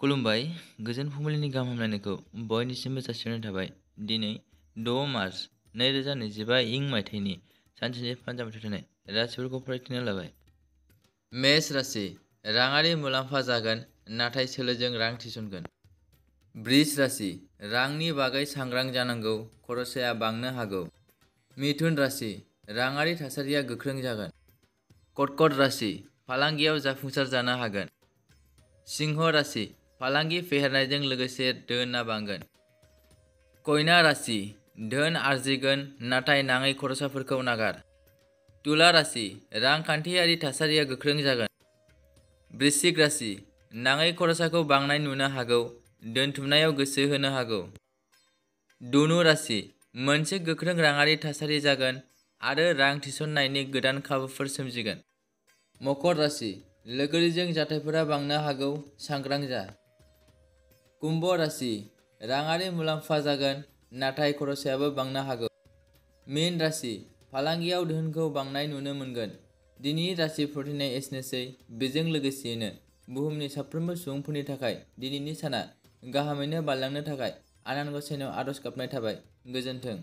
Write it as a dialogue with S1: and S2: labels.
S1: खुलुमबाय गोजोन फुंबिलिनि गाहाम हामलायनायखौ बयनिसिमबो जासिहरनाय थाबाय। दिनै 6 मार्च 2025 इं मायथाइनि सानसेनि पान्जाब थुनाय राशिफोरखौ फरायथिना लाबाय। मेष राशि राङारि मुलाम्फा जागोन नाथाय सोलोजों रां थिसनगोन। बृष राशि रांनि बागै सांग्रां जानांगौ, खरसाया बांनो हागौ। मिथुन राशि राङारि थासारिया गोख्रों जागोन। कर्कट राशि फालांगियाव जाफुंसार जानो हागोन। सिंह राशि फालांगि फेहेरनायजों लोगोसे धोनआ बांगोन। कन्या राशि धोन आरजिगोन नाथाय नाङै खरसाफोरखौ नागार। तुला राशि रांखान्थियारि थासारिया गोख्रों जागोन। वृश्चिक राशि नाङै खरसाखौ बांनाय नुनो हागौ, दोनथुमनायाव गोसो होनो हागौ। धनु राशि मोनसे गोख्रों राङारि थासारि जागोन आरो रां थिसननायनि गोदान खाबुफोर सोमजिगोन। मकर राशि लोगोरिजों जाथायफोरा बांनो हागौ, सांग्रां जा। कुम्भ राशि राङारि मुलाम्फा जागोन नाथाय खरसायाबो बांनो हागौ। मीन राशि फालांगियाव धोनखौ बांनाय नुनो मोनगोन। दिनैनि राशि फोरमायनाय एसेनोसै। बेजों लोगोसेयैनो बुहुमनि साफ्रोमबो सुबुंफोरनि थाखाय दिनैनि साना गाहामैनो बारलांनो थाखाय आनान गसाइनाव आरज गाबनाय थाबाय। गोजोन्थों।